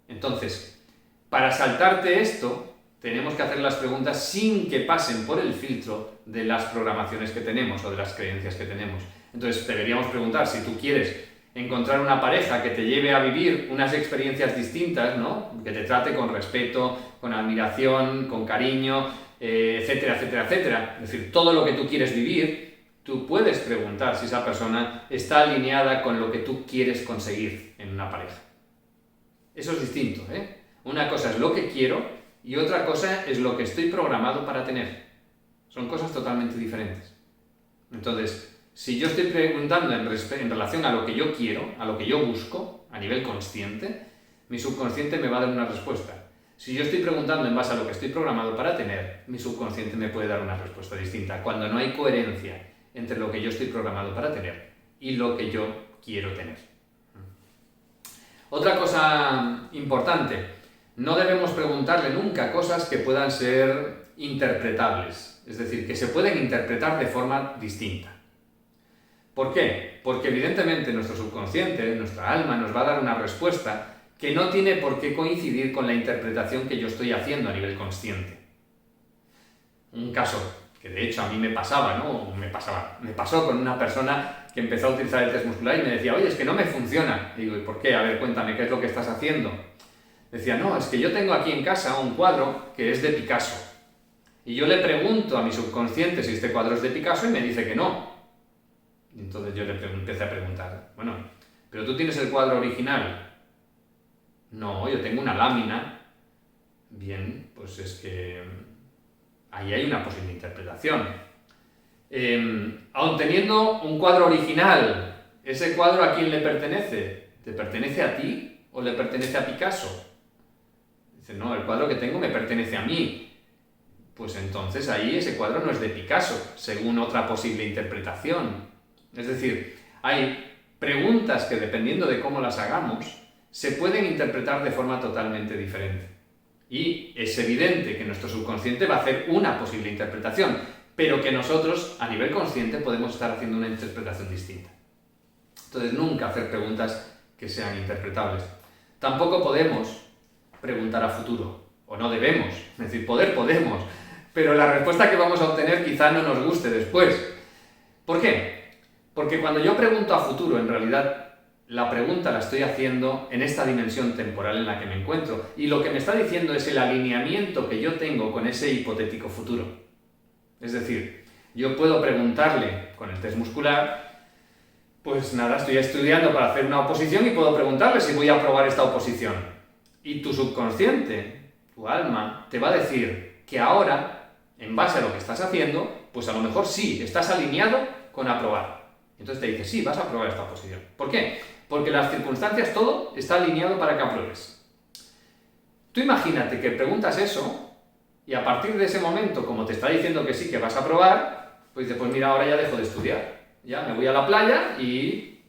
Entonces, para saltarte esto, tenemos que hacer las preguntas sin que pasen por el filtro de las programaciones que tenemos o de las creencias que tenemos. Entonces, deberíamos preguntar si tú quieres encontrar una pareja que te lleve a vivir unas experiencias distintas, ¿no? Que te trate con respeto, con admiración, con cariño, etcétera, etcétera, etcétera. Es decir, todo lo que tú quieres vivir, tú puedes preguntar si esa persona está alineada con lo que tú quieres conseguir en una pareja. Eso es distinto, ¿eh? Una cosa es lo que quiero y otra cosa es lo que estoy programado para tener. Son cosas totalmente diferentes. Entonces, si yo estoy preguntando en relación a lo que yo quiero, a lo que yo busco, a nivel consciente, mi subconsciente me va a dar una respuesta. Si yo estoy preguntando en base a lo que estoy programado para tener, mi subconsciente me puede dar una respuesta distinta. Cuando no hay coherencia entre lo que yo estoy programado para tener y lo que yo quiero tener. Otra cosa importante. No debemos preguntarle nunca cosas que puedan ser interpretables, es decir, que se pueden interpretar de forma distinta. ¿Por qué? Porque evidentemente nuestro subconsciente, nuestra alma, nos va a dar una respuesta que no tiene por qué coincidir con la interpretación que yo estoy haciendo a nivel consciente. Un caso que de hecho a mí me pasaba, ¿no? Me pasó con una persona que empezó a utilizar el test muscular y me decía, oye, es que no me funciona. Y digo, ¿y por qué? A ver, cuéntame, ¿qué es lo que estás haciendo? Decía, no, es que yo tengo aquí en casa un cuadro que es de Picasso. Y yo le pregunto a mi subconsciente si este cuadro es de Picasso y me dice que no. Y entonces yo empecé a preguntar, bueno, ¿pero tú tienes el cuadro original? No, yo tengo una lámina. Bien, pues es que ahí hay una posible interpretación. Aun teniendo un cuadro original, ¿ese cuadro a quién le pertenece? ¿Te pertenece a ti o le pertenece a Picasso? Dice, no, el cuadro que tengo me pertenece a mí. Pues entonces ahí ese cuadro no es de Picasso, según otra posible interpretación. Es decir, hay preguntas que dependiendo de cómo las hagamos, se pueden interpretar de forma totalmente diferente. Y es evidente que nuestro subconsciente va a hacer una posible interpretación, pero que nosotros, a nivel consciente, podemos estar haciendo una interpretación distinta. Entonces, nunca hacer preguntas que sean interpretables. Tampoco podemos preguntar a futuro, o no debemos. Es decir, podemos, pero la respuesta que vamos a obtener quizá no nos guste después. ¿Por qué? Porque cuando yo pregunto a futuro, en realidad la pregunta la estoy haciendo en esta dimensión temporal en la que me encuentro, y lo que me está diciendo es el alineamiento que yo tengo con ese hipotético futuro. Es decir, yo puedo preguntarle con el test muscular, pues nada, estoy estudiando para hacer una oposición y puedo preguntarle si voy a aprobar esta oposición. Y tu subconsciente, tu alma, te va a decir que ahora, en base a lo que estás haciendo, pues a lo mejor sí, estás alineado con aprobar. Entonces te dice, sí, vas a aprobar esta oposición. ¿Por qué? Porque las circunstancias, todo está alineado para que apruebes. Tú imagínate que preguntas eso y a partir de ese momento, como te está diciendo que sí, que vas a aprobar, pues dices, pues mira, ahora ya dejo de estudiar. Ya me voy a la playa y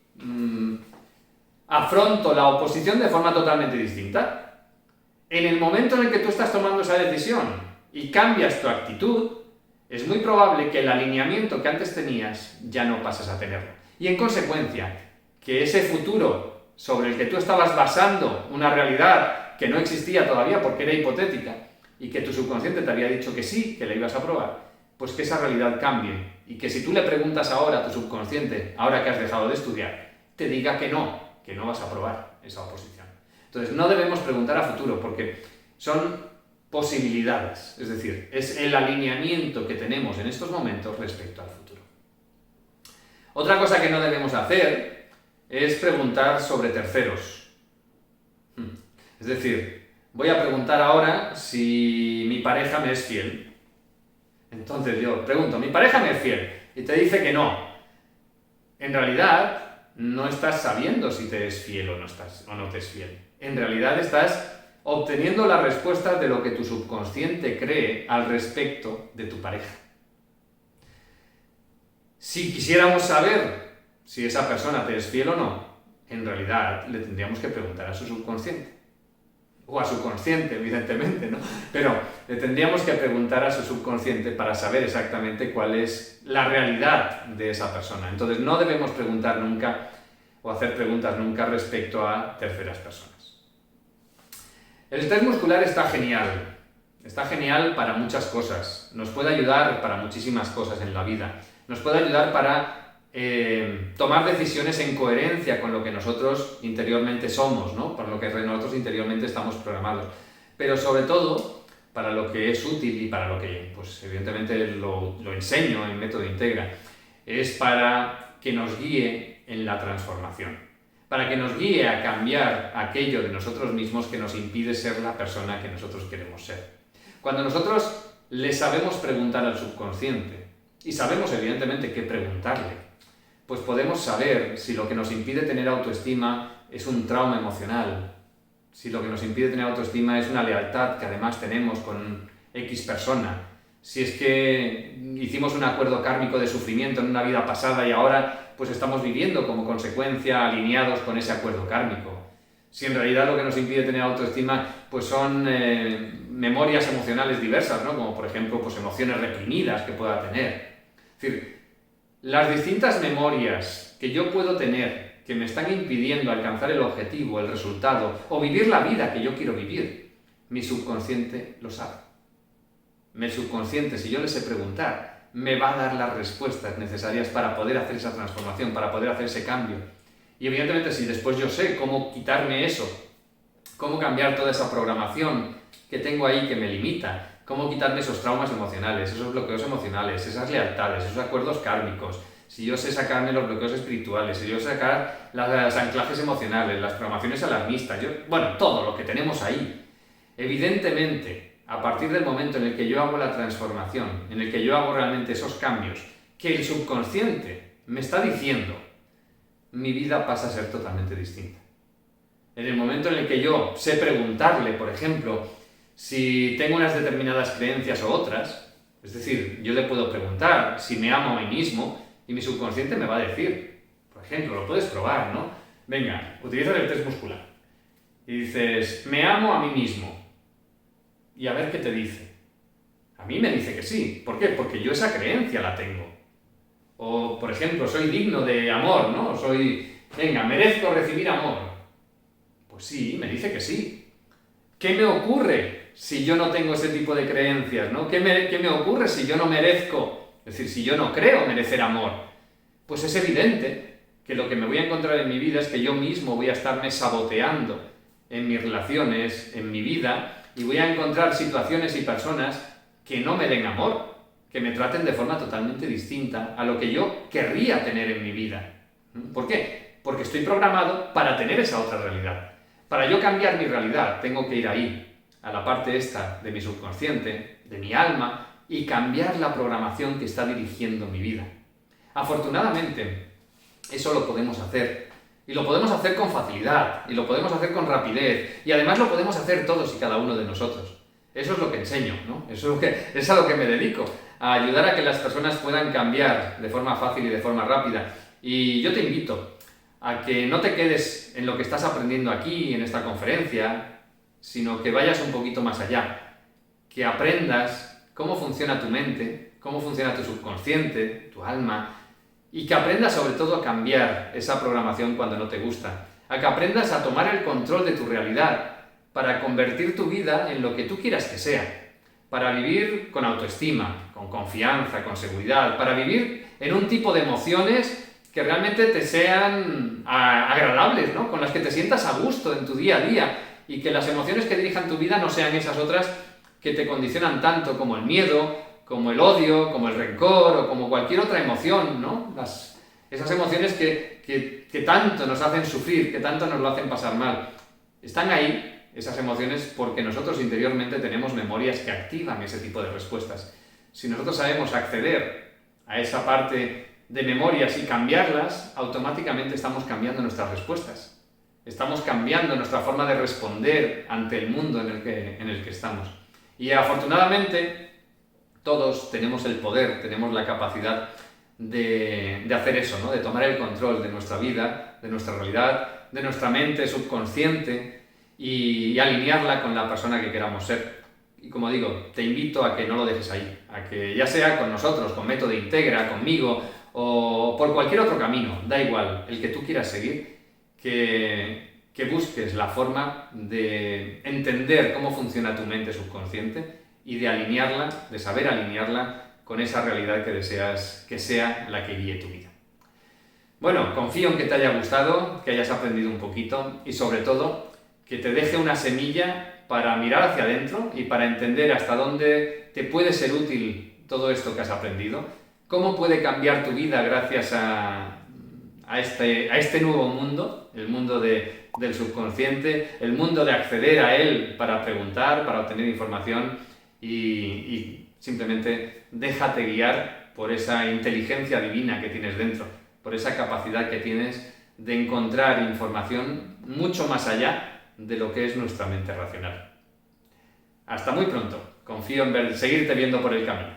afronto la oposición de forma totalmente distinta. En el momento en el que tú estás tomando esa decisión y cambias tu actitud, es muy probable que el alineamiento que antes tenías ya no pases a tenerlo. Y en consecuencia, que ese futuro sobre el que tú estabas basando una realidad que no existía todavía porque era hipotética y que tu subconsciente te había dicho que sí, que la ibas a probar, pues que esa realidad cambie y que si tú le preguntas ahora a tu subconsciente, ahora que has dejado de estudiar, te diga que no vas a probar esa oposición. Entonces no debemos preguntar a futuro porque son posibilidades, es decir, es el alineamiento que tenemos en estos momentos respecto al futuro. Otra cosa que no debemos hacer es preguntar sobre terceros. Es decir, voy a preguntar ahora si mi pareja me es fiel. Entonces yo pregunto, ¿mi pareja me es fiel? Y te dice que no. En realidad, no estás sabiendo si te es fiel o no te es fiel. En realidad estás obteniendo las respuestas de lo que tu subconsciente cree al respecto de tu pareja. Si quisiéramos saber si esa persona te es fiel o no, en realidad le tendríamos que preguntar a su subconsciente. O a su consciente, evidentemente, ¿no? Pero le tendríamos que preguntar a su subconsciente para saber exactamente cuál es la realidad de esa persona. Entonces no debemos preguntar nunca o hacer preguntas nunca respecto a terceras personas. El test muscular está genial para muchas cosas, nos puede ayudar para muchísimas cosas en la vida, nos puede ayudar para tomar decisiones en coherencia con lo que nosotros interiormente somos, ¿no? Para lo que nosotros interiormente estamos programados, pero sobre todo para lo que es útil y para lo que, pues evidentemente lo enseño en Método Integra, es para que nos guíe en la transformación. Para que nos guíe a cambiar aquello de nosotros mismos que nos impide ser la persona que nosotros queremos ser. Cuando nosotros le sabemos preguntar al subconsciente, y sabemos evidentemente qué preguntarle, pues podemos saber si lo que nos impide tener autoestima es un trauma emocional, si lo que nos impide tener autoestima es una lealtad que además tenemos con X persona, si es que hicimos un acuerdo kármico de sufrimiento en una vida pasada y ahora pues estamos viviendo como consecuencia alineados con ese acuerdo kármico. Si en realidad lo que nos impide tener autoestima pues son memorias emocionales diversas, ¿no? Como por ejemplo pues emociones reprimidas que pueda tener. Es decir, las distintas memorias que yo puedo tener que me están impidiendo alcanzar el objetivo, el resultado o vivir la vida que yo quiero vivir, mi subconsciente lo sabe. Mi subconsciente, si yo le sé preguntar, me va a dar las respuestas necesarias para poder hacer esa transformación, para poder hacer ese cambio. Y evidentemente si después yo sé cómo quitarme eso, cómo cambiar toda esa programación que tengo ahí que me limita, cómo quitarme esos traumas emocionales, esos bloqueos emocionales, esas lealtades, esos acuerdos kármicos, si yo sé sacarme los bloqueos espirituales, si yo sé sacar los anclajes emocionales, las programaciones alarmistas, bueno, todo lo que tenemos ahí. Evidentemente, a partir del momento en el que yo hago la transformación, en el que yo hago realmente esos cambios, que el subconsciente me está diciendo, mi vida pasa a ser totalmente distinta. En el momento en el que yo sé preguntarle, por ejemplo, si tengo unas determinadas creencias o otras, es decir, yo le puedo preguntar si me amo a mí mismo y mi subconsciente me va a decir, por ejemplo, lo puedes probar, ¿no? Venga, utilizas el test muscular y dices, me amo a mí mismo, y a ver qué te dice. A mí me dice que sí. ¿Por qué? Porque yo esa creencia la tengo. O, por ejemplo, soy digno de amor, ¿no? Venga, merezco recibir amor. Pues sí, me dice que sí. ¿Qué me ocurre si yo no tengo ese tipo de creencias, ¿no? ¿Qué me ocurre si yo no merezco, es decir, si yo no creo merecer amor? Pues es evidente que lo que me voy a encontrar en mi vida es que yo mismo voy a estarme saboteando en mis relaciones, en mi vida, y voy a encontrar situaciones y personas que no me den amor, que me traten de forma totalmente distinta a lo que yo querría tener en mi vida. ¿Por qué? Porque estoy programado para tener esa otra realidad. Para yo cambiar mi realidad, tengo que ir ahí, a la parte esta de mi subconsciente, de mi alma, y cambiar la programación que está dirigiendo mi vida. Afortunadamente, eso lo podemos hacer. Y lo podemos hacer con facilidad, y lo podemos hacer con rapidez, y además lo podemos hacer todos y cada uno de nosotros. Eso es lo que enseño, ¿no? Es a lo que me dedico, a ayudar a que las personas puedan cambiar de forma fácil y de forma rápida. Y yo te invito a que no te quedes en lo que estás aprendiendo aquí, en esta conferencia, sino que vayas un poquito más allá, que aprendas cómo funciona tu mente, cómo funciona tu subconsciente, tu alma, y que aprendas sobre todo a cambiar esa programación cuando no te gusta, a que aprendas a tomar el control de tu realidad para convertir tu vida en lo que tú quieras que sea, para vivir con autoestima, con confianza, con seguridad, para vivir en un tipo de emociones que realmente te sean agradables, ¿no? Con las que te sientas a gusto en tu día a día, y que las emociones que dirijan tu vida no sean esas otras que te condicionan tanto como el miedo, como el odio, como el rencor o como cualquier otra emoción, ¿no? Esas emociones que tanto nos hacen sufrir, que tanto nos lo hacen pasar mal. Están ahí, esas emociones, porque nosotros interiormente tenemos memorias que activan ese tipo de respuestas. Si nosotros sabemos acceder a esa parte de memorias y cambiarlas, automáticamente estamos cambiando nuestras respuestas. Estamos cambiando nuestra forma de responder ante el mundo en el que estamos. Y afortunadamente, todos tenemos el poder, tenemos la capacidad de hacer eso, ¿no? De tomar el control de nuestra vida, de nuestra realidad, de nuestra mente subconsciente y alinearla con la persona que queramos ser. Y como digo, te invito a que no lo dejes ahí, a que ya sea con nosotros, con Método Integra, conmigo o por cualquier otro camino, da igual, el que tú quieras seguir, que busques la forma de entender cómo funciona tu mente subconsciente y de alinearla, de saber alinearla con esa realidad que deseas que sea la que guíe tu vida. Bueno, confío en que te haya gustado, que hayas aprendido un poquito y sobre todo que te deje una semilla para mirar hacia adentro y para entender hasta dónde te puede ser útil todo esto que has aprendido, cómo puede cambiar tu vida gracias a este nuevo mundo, el mundo del subconsciente, el mundo de acceder a él para preguntar, para obtener información y simplemente déjate guiar por esa inteligencia divina que tienes dentro, por esa capacidad que tienes de encontrar información mucho más allá de lo que es nuestra mente racional. Hasta muy pronto. Confío en seguirte viendo por el camino.